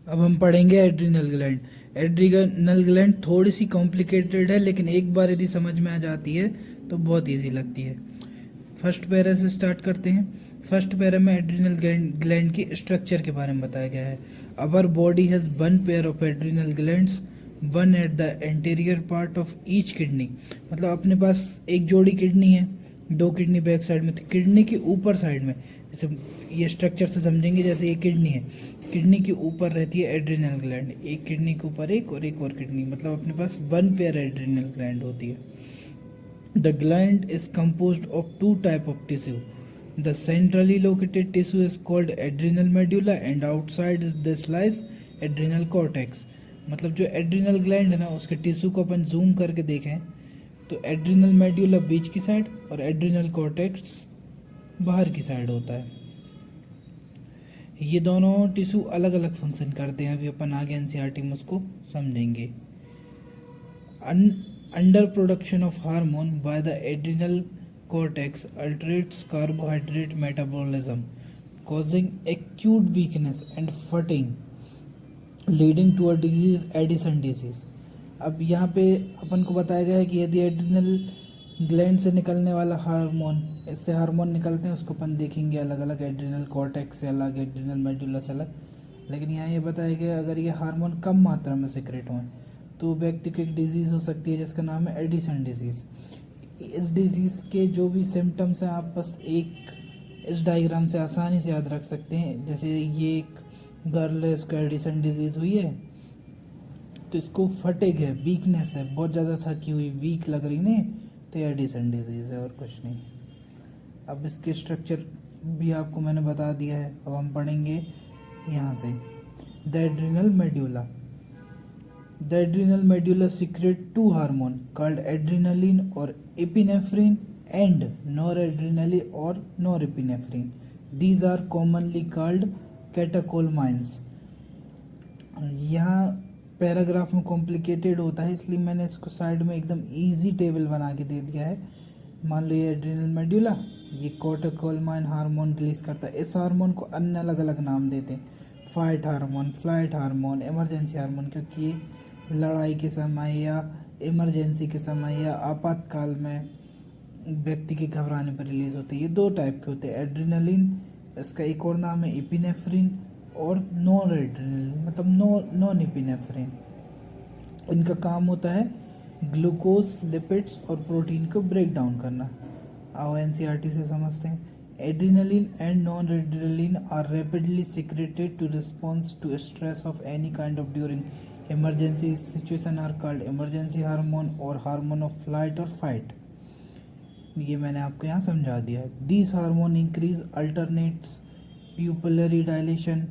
अब हम पढ़ेंगे एड्रिनल ग्लैंड। एड्रिनल ग्लैंड थोड़ी सी कॉम्प्लिकेटेड है, लेकिन एक बार यदि समझ में आ जाती है तो बहुत इजी लगती है। फर्स्ट पैरा से स्टार्ट करते हैं। फर्स्ट पैरा में एड्रिनल ग्लैंड की स्ट्रक्चर के बारे में बताया गया है। Our body has one pair of adrenal glands, one at the anterior part of each kidney. मतलब अपने पास एक जोड़ी किडनी है, दो किडनी बैक साइड में, तो किडनी के ऊपर साइड में, जैसे ये स्ट्रक्चर से समझेंगे, जैसे ये किडनी है, किडनी के ऊपर रहती है एड्रिनल ग्लैंड, एक किडनी के ऊपर एक और किडनी, मतलब अपने पास वन पेयर एड्रिनल ग्लैंड होती है। The gland is composed of two type of tissue. The centrally located tissue is called adrenal medulla and outside this lies adrenal cortex. मतलब जो एड्रिनल ग्लैंड है ना, उसके टिश्यू को अपन जूम करके देखें तो एड्रिनल मेड्यूला बीच की साइड और एड्रिनल कॉर्टेक्स बाहर की साइड होता है। ये दोनों टिश्यू अलग अलग फंक्शन करते हैं, अभी अपन आगे एनसीईआरटी में उसको समझेंगे। Under production of hormone by the adrenal cortex alterates carbohydrate metabolism, causing acute weakness and fatigue, leading to a disease Addison disease. अब यहाँ पे अपन को बताया गया है कि यदि एड्रिनल ग्लैंड से निकलने वाला हार्मोन, इससे हार्मोन निकलते हैं, उसको अपन देखेंगे अलग अलग, एड्रिनल कॉर्टेक्स से अलग, एड्रिनल मेडुला से अलग। लेकिन यहाँ ये बताया गया अगर ये हार्मोन कम मात्रा में सिक्रेट हों तो व्यक्ति को एक डिजीज़ हो सकती है जिसका नाम है एडिसन डिजीज़। इस डिजीज़ के जो भी सिम्टम्स हैं आप बस एक इस डायग्राम से आसानी से याद रख सकते हैं। जैसे ये एक गर्ल है, इसको एडिसन डिजीज़ हुई है, तो इसको फटेग है, वीकनेस है, बहुत ज़्यादा थकी हुई, वीक लग रही नहीं, तो ये एडिसन डिजीज़ है और कुछ नहीं। अब इसके स्ट्रक्चर भी आपको मैंने बता दिया है। अब हम पढ़ेंगे यहाँ से the adrenal medulla. The adrenal medulla secrete two hormones called adrenaline or epinephrine and noradrenaline or norepinephrine. These are commonly called catecholamines. यहाँ पैराग्राफ में कॉम्प्लिकेटेड होता है, इसलिए मैंने इसको साइड में एकदम इजी टेबल बना के दे दिया है। मान लो ये एड्रिनल मेड्यूला, ये कैटेकोलामाइन हार्मोन रिलीज करता है। इस हार्मोन को अन्य अलग अलग नाम देते हैं, fight hormone, flight hormone, emergency hormone, क्योंकि ये लड़ाई के समय या इमरजेंसी के समय या आपातकाल में व्यक्ति के घबराने पर रिलीज होती है। ये दो टाइप के होते हैं, एड्रिनलिन, इसका एक और नाम है इपिनेफ्रिन, और नॉन एड्रिनलिन मतलब नॉन इपिनेफ्रिन। इनका काम होता है ग्लूकोज, लिपिड्स और प्रोटीन को ब्रेक डाउन करना। आओ एनसीईआरटी से समझते हैं। Adrenaline and non adrenaline are rapidly secreted to response to stress of any kind of during emergency situation are called emergency hormone और हार्मोन ऑफ फ्लाइट और fight. ये मैंने आपको यहाँ समझा दिया है। This hormone increase alternates pupillary dilation,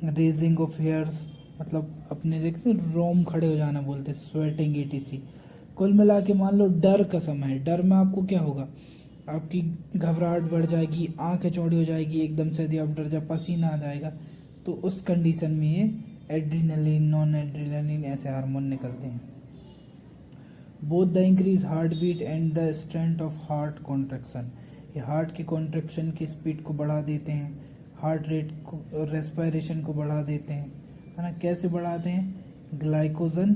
raising of hairs, मतलब अपने देखते रोम खड़े हो जाना बोलते हैं, स्वेटिंग एटीसी। कुल मिला के मान लो डर का समय है, डर में आपको क्या होगा, आपकी घबराहट बढ़ जाएगी, आंखें चौड़ी हो जाएगी, एकदम से यदि आप डर जाए पसीना आ जाएगा, तो उस कंडीशन में ये एड्रिनलिन, नॉन एड्रिनलिन ऐसे हार्मोन निकलते हैं। Both the increase heart beat and the strength of heart contraction, ये हार्ट की कॉन्ट्रैक्शन की स्पीड को बढ़ा देते हैं, हार्ट रेट को, रेस्पिरेशन को बढ़ा देते हैं, है ना। कैसे बढ़ाते हैं, ग्लाइकोजन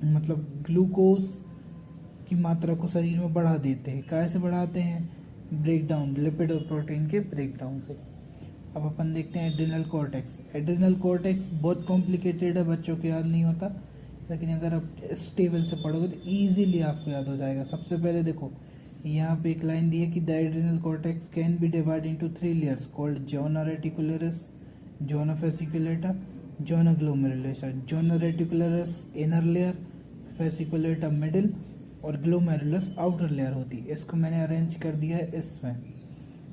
मतलब ग्लूकोज की मात्रा को शरीर में बढ़ा देते हैं। कैसे बढ़ाते हैं, ब्रेक डाउन, लिपिड और प्रोटीन के ब्रेक डाउन से। अब अपन देखते हैं एड्रिनल कॉर्टेक्स। एड्रिनल कॉर्टेक्स बहुत कॉम्प्लिकेटेड है, बच्चों को याद नहीं होता, लेकिन अगर आप इस टेबल से पढ़ोगे तो ईजीली आपको याद हो जाएगा। सबसे पहले देखो यहाँ पे एक लाइन दी है कि the adrenal cortex can be divide into 3 layers called zona reticularis, zona fasciculata, zona glomerulus. Zona reticularis inner layer, fasciculata middle और ग्लोमेरुलस आउटर लेयर होती है। इसको मैंने अरेंज कर दिया है इसमें,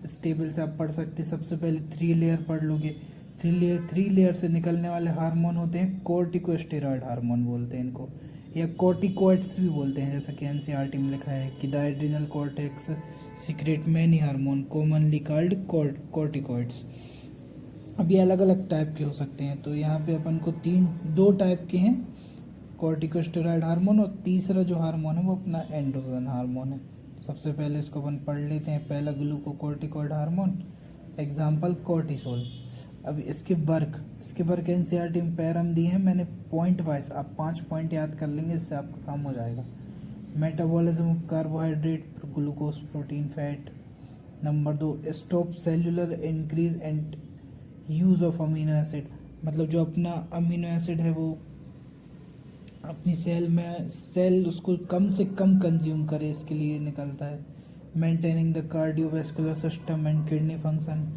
इस टेबल से आप पढ़ सकते हैं। सबसे पहले 3 लेयर पढ़ लोगे। 3 लेयर से निकलने वाले हार्मोन होते हैं कोर्टिकोस्टेरॉइड हार्मोन बोलते हैं इनको, या कोर्टिकोइड्स भी बोलते हैं, जैसा कि एनसीईआरटी में लिखा है कि the adrenal cortex secret many hormone commonly called corticoids. अब ये अलग अलग टाइप के हो सकते हैं, तो यहाँ पे अपन को 2 टाइप के हैं, कोर्टिकोस्टेरॉइड हार्मोन, और तीसरा जो हार्मोन है वो अपना एंड्रोजन हार्मोन है। सबसे पहले इसको अपन पढ़ लेते हैं। पहला ग्लूकोकोर्टिकॉइड हार्मोन, एग्जाम्पल कोर्टिसोल। अब इसके वर्क एनसीईआरटी में पैरम दिए हैं मैंने पॉइंट वाइज, आप 5 पॉइंट याद कर लेंगे, इससे आपका काम हो जाएगा। Metabolism of carbohydrate, glucose, protein, fat. Number 2, stop cellular increase and use of amino acid, मतलब जो अपना अमीनो एसिड है वो अपनी सेल उसको कम से कम कंज्यूम करे, इसके लिए निकलता है। Maintaining the cardiovascular system and kidney function.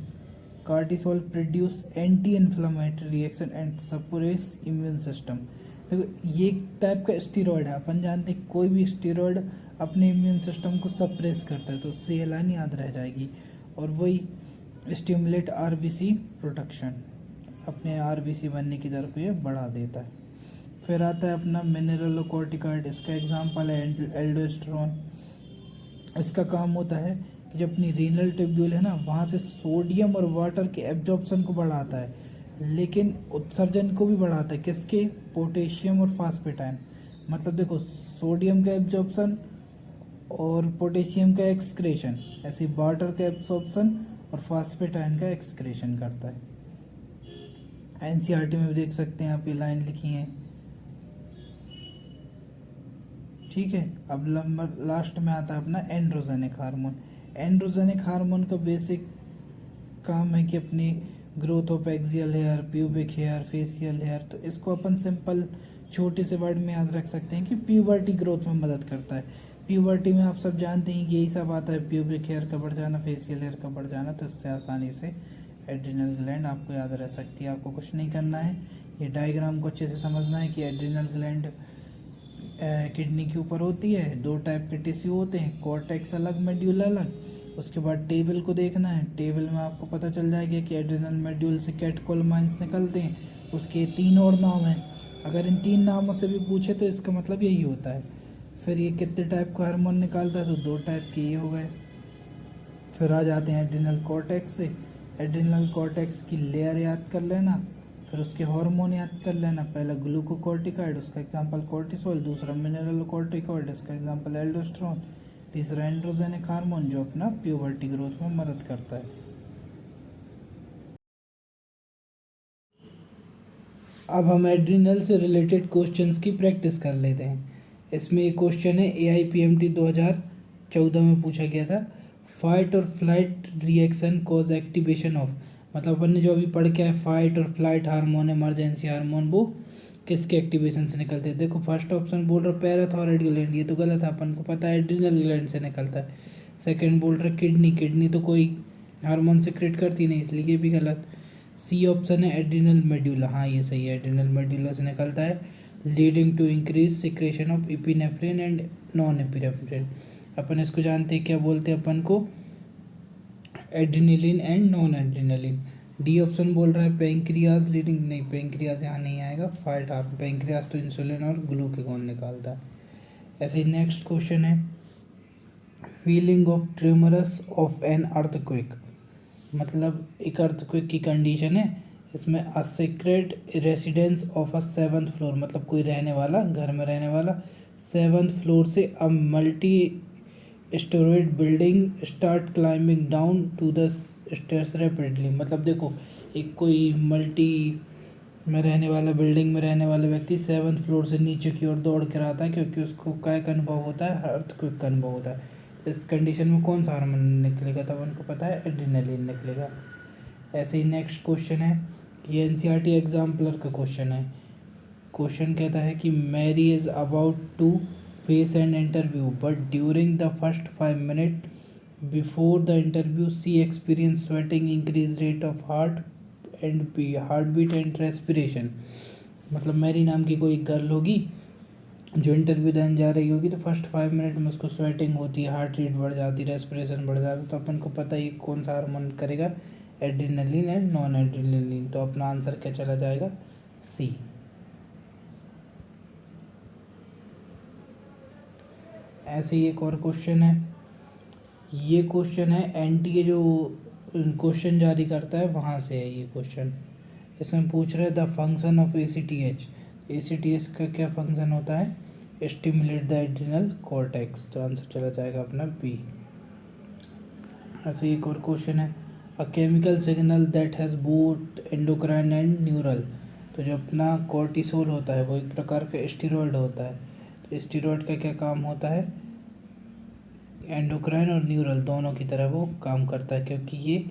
Cortisol produce anti inflammatory reaction and suppress immune system. देखो ये एक टाइप का स्टेरॉयड है, अपन जानते हैं कोई भी स्टेरॉयड अपने इम्यून सिस्टम को सप्रेस करता है, तो उससे ये लाइन याद रह जाएगी। और वही स्टिमुलेट आरबीसी प्रोडक्शन, अपने आरबीसी बनने की दर को ये बढ़ा देता है। फिर आता है अपना मिनरलोकॉर्टिकॉइड, इसका एग्जाम्पल है एल्डोस्टेरोन। इसका काम होता है कि जब अपनी रीनल ट्यूब्यूल है ना, वहाँ से सोडियम और वाटर के एब्जॉर्प्शन को बढ़ाता है, लेकिन उत्सर्जन को भी बढ़ाता है। किसके? पोटेशियम और फास्फेटाइन। मतलब देखो सोडियम का एब्जॉर्प्शन और पोटेशियम का एक्सक्रेशन, ऐसे वाटर का एब्जॉर्प्शन और फास्फेटाइन का एक्सक्रेशन करता है। एनसीईआरटी में भी देख सकते हैं आप, ये लाइन लिखी है, ठीक है। अब लास्ट में आता है अपना एंड्रोजेनिक हार्मोन। एंड्रोजेनिक हार्मोन का बेसिक काम है कि अपनी growth of axial hair, pubic hair, facial hair. तो इसको अपन सिंपल छोटे से वर्ड में याद रख सकते हैं कि प्यूबर्टी ग्रोथ में मदद करता है। प्यूबर्टी में आप सब जानते हैं कि यही सब आता है, प्यूबिक हेयर का बढ़ जाना, फेशियल हेयर का बढ़ जाना। तो इससे आसानी से एड्रिनल ग्लैंड आपको याद रह सकती है। आपको कुछ नहीं करना है, ये डायग्राम को अच्छे से समझना है कि एड्रिनल ग्लैंड किडनी के ऊपर होती है। 2 टाइप के टिश्यू होते हैं, कॉर्टेक्स अलग, मेड्यूल अलग। उसके बाद टेबल को देखना है, टेबल में आपको पता चल जाएगा कि एड्रिनल मेड्यूल से कैटेकोलमाइंस निकलते हैं, उसके 3 और नाम हैं। अगर इन 3 नामों से भी पूछे तो इसका मतलब यही होता है। फिर ये कितने टाइप का हार्मोन निकालता है, तो 2 टाइप के ये हो गए। फिर आ जाते हैं एड्रिनल कॉर्टेक्स से। एड्रिनल कॉर्टेक्स की लेयर याद कर लेना, फिर उसके हार्मोन याद कर लेना। पहला ग्लूकोकॉर्टिकॉइड, उसका एग्जांपल कोर्टिसोल। दूसरा मिनरलोकॉर्टिकॉइड, इसका एग्जांपल एल्डोस्टेरोन। तीसरा एंड्रोजेनिक हार्मोन, जो अपना प्यूबर्टी ग्रोथ में मदद करता है। अब हम एड्रिनल से रिलेटेड क्वेश्चंस की प्रैक्टिस कर लेते हैं। इसमें एक क्वेश्चन है, AIPMT 2014 में पूछा गया था, फाइट और flight reaction cause activation of. मतलब अपन ने जो अभी पढ़ के है, फाइट और फ्लाइट हार्मोन, इमरजेंसी हार्मोन, वो किसके एक्टिवेशन से निकलते हैं। देखो फर्स्ट ऑप्शन बोल रहा पैराथायरॉयड ग्लैंड, ये तो गलत है, अपन को पता है एड्रिनल ग्लैंड से निकलता है। सेकंड बोल रहा किडनी, किडनी तो कोई हार्मोन सिक्रेट करती नहीं, इसलिए ये भी गलत। सी ऑप्शन है एड्रिनल मेड्यूला, हाँ ये सही है, एड्रिनल मेड्यूला से निकलता है, leading to increase secretion of epinephrine and non epinephrine. अपन इसको जानते हैं क्या बोलते हैं अपन को, adrenaline and non adrenaline. D option बोल रहा है पेंक्रियाज लीडिंग, नहीं पेंक्रियाज यहाँ नहीं आएगा, फाइट हार्म, पेंक्रियाज तो इंसुलिन और ग्लूकेगॉन निकालता है। ऐसे ही नेक्स्ट क्वेश्चन है, feeling of tremors of an earthquake. मतलब एक अर्थक्वेक की कंडीशन है, इसमें a secret residence of a 7th floor, मतलब कोई रहने वाला, घर में रहने वाला 7th फ्लोर से a multi storeyed building start climbing down to the stairs rapidly. मतलब देखो एक कोई मल्टी में रहने वाला, बिल्डिंग में रहने वाला व्यक्ति 7th फ्लोर से नीचे की ओर दौड़ कर आता है, क्योंकि उसको क्या का अनुभव होता है, अर्थक्वेक का अनुभव होता है। इस कंडीशन में कौन सा हार्मोन निकलेगा, तब उनको पता है एड्रिनलिन निकलेगा। ऐसे ही नेक्स्ट क्वेश्चन है कि एनसीईआरटी एग्जाम्पलर का क्वेश्चन है। क्वेश्चन कहता है कि Mary is about to face an interview but during the first 5 minute before the interview she experience sweating, increase rate of heart beat and respiration. मतलब Mary नाम की कोई गर्ल होगी जो इंटरव्यू देने जा रही होगी, तो फर्स्ट 5 मिनट में उसको स्वेटिंग होती है, हार्ट रेट बढ़ जाती है, रेस्पिरेशन बढ़ जाता है। तो अपन को पता ही कौन सा हार्मोन करेगा, एड्रिनलिन एंड नॉन एड्रिनलिन। तो अपना आंसर क्या चला जाएगा, सी। ऐसे ही एक और क्वेश्चन है, ये क्वेश्चन है एनटीए जो क्वेश्चन जारी करता है वहाँ से है ये क्वेश्चन। इसमें पूछ रहे the function of ACTH। ACTH का क्या फंक्शन होता है, स्टिमुलेट द एड्रिनल कॉर्टेक्स। तो आंसर चला जाएगा अपना बी। ऐसे एक और क्वेश्चन है, a chemical signal that has both endocrine and neural. तो जो अपना कॉर्टिसोल होता है वो एक प्रकार का स्टीरॉयड होता है। तो स्टीरॉयड का क्या काम होता है, एंडोक्राइन और न्यूरल दोनों की तरह वो काम करता है, क्योंकि ये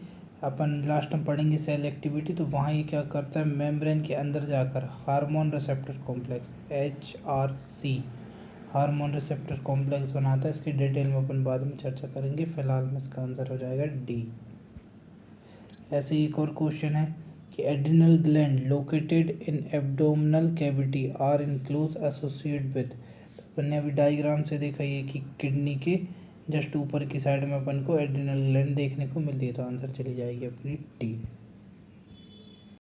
अपन लास्ट में पढ़ेंगे सेल एक्टिविटी, तो वहाँ ये क्या करता है, मेम्ब्रेन के अंदर जाकर hormone receptor complex HRC hormone receptor complex बनाता है। इसकी डिटेल में अपन बाद में चर्चा करेंगे, फिलहाल में इसका आंसर हो जाएगा डी। ऐसे ही एक और क्वेश्चन है कि adrenal gland located in abdominal cavity are in close associate with. अपन ने अभी डायग्राम से देखा ये कि किडनी के जस्ट ऊपर की साइड में अपन को एड्रिनल ग्लैंड देखने को मिलती है, तो आंसर चली जाएगी अपनी डी।